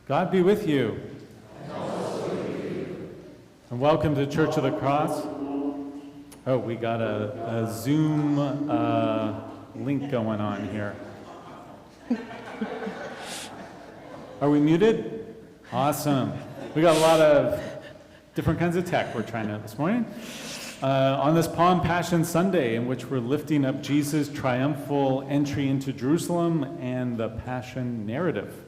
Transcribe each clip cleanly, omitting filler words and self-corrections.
God be with you. And welcome to Church of the Cross. Oh, we got a Zoom link going on here. Are we muted? Awesome. We got a lot of different kinds of tech we're trying out this morning. On this Palm Passion Sunday, in which we're lifting up Jesus' triumphal entry into Jerusalem and the Passion narrative.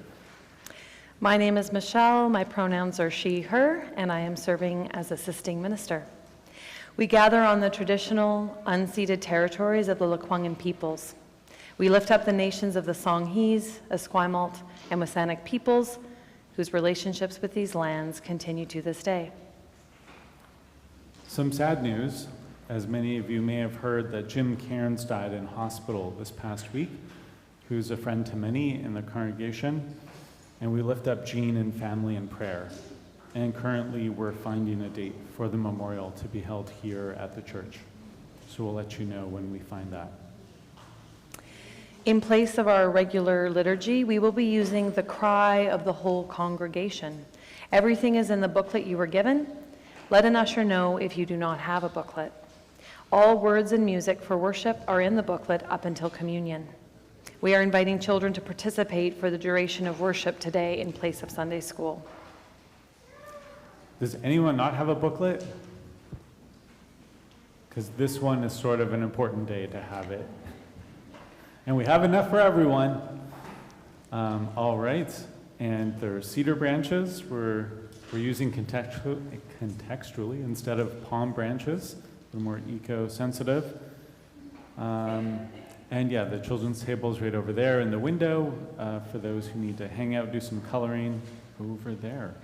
My name is Michelle, my pronouns are she, her, and I am serving as assisting minister. We gather on the traditional, unceded territories of the Lekwungen peoples. We lift up the nations of the Songhees, Esquimalt, and Wasanic peoples, whose relationships with these lands continue to this day. Some sad news, as many of you may have heard, that Jim Cairns died in hospital this past week, who's a friend to many in the congregation. And we lift up Jean and family in prayer. And currently we're finding a date for the memorial to be held here at the church. So we'll let you know when we find that. In place of our regular liturgy, we will be using the cry of the whole congregation. Everything is in the booklet you were given. Let an usher know if you do not have a booklet. All words and music for worship are in the booklet up until communion. We are inviting children to participate for the duration of worship today in place of Sunday school. Does anyone not have a booklet? Because this one is sort of an important day to have it. And we have enough for everyone. All right, and there are cedar branches. We're using contextually instead of palm branches, a little more eco-sensitive. And yeah, the children's table is right over there in the window for those who need to hang out, do some coloring over there.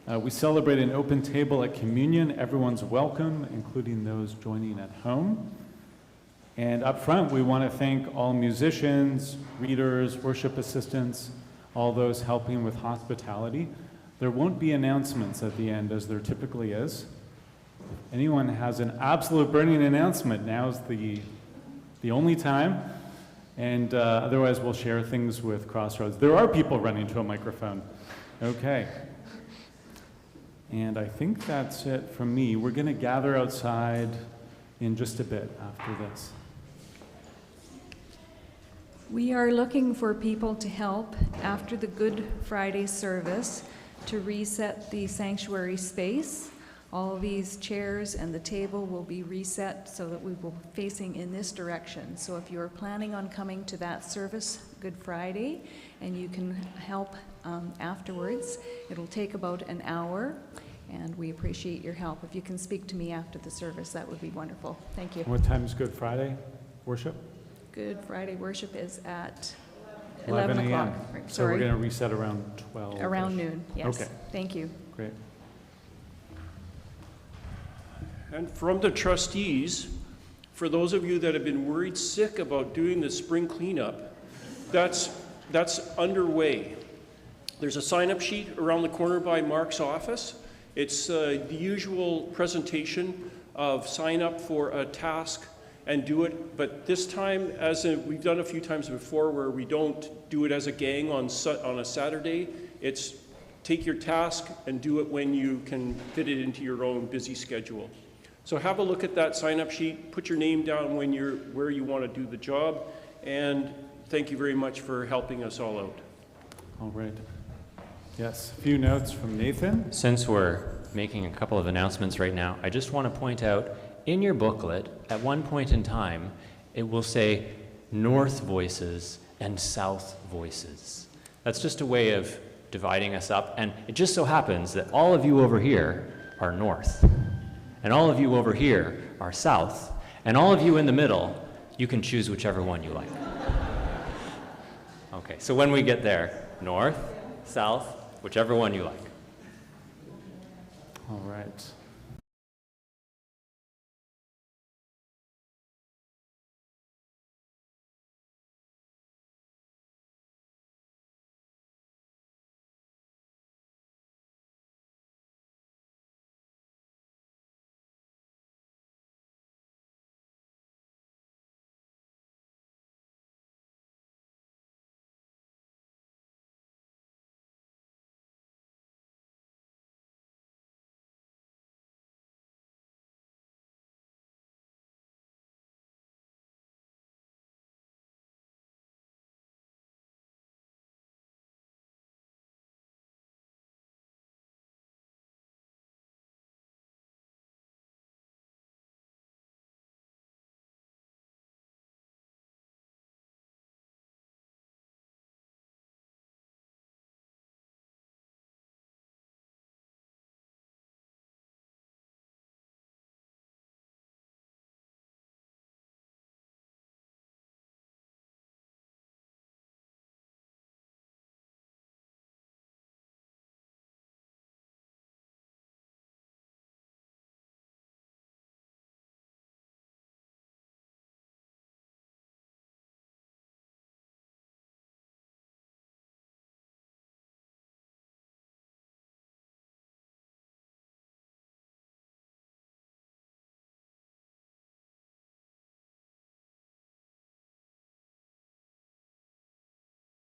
We celebrate an open table at communion. Everyone's welcome, including those joining at home. And up front, we want to thank all musicians, readers, worship assistants, all those helping with hospitality. There won't be announcements at the end, as there typically is. If anyone has an absolute burning announcement, now's the only time, and otherwise we'll share things with Crossroads. There are people running to a microphone. Okay. And I think that's it from me. We're going to gather outside in just a bit after this. We are looking for people to help after the Good Friday service to reset the sanctuary space. All of these chairs and the table will be reset so that we will be facing in this direction. So if you're planning on coming to that service Good Friday and you can help afterwards, it'll take about an hour and we appreciate your help. If you can speak to me after the service, that would be wonderful. Thank you. What time is Good Friday worship? Good Friday worship is at 11 o'clock. a.m. Right, So we're going to reset around 12. Around noon, yes. Okay. Thank you. Great. And from the trustees, for those of you that have been worried sick about doing the spring cleanup, that's underway. There's a sign-up sheet around the corner by Mark's office. It's the usual presentation of sign up for a task and do it, but this time, we've done a few times before where we don't do it as a gang on a Saturday. It's take your task and do it when you can fit it into your own busy schedule. So have a look at that sign-up sheet, put your name down where you want to do the job, and thank you very much for helping us all out. All right. Yes, a few notes from Nathan. Since we're making a couple of announcements right now, I just want to point out in your booklet, at one point in time, it will say North Voices and South Voices. That's just a way of dividing us up, and it just so happens that all of you over here are North. And all of you over here are South, and all of you in the middle, you can choose whichever one you like. Okay, so when we get there, North, South, whichever one you like. All right.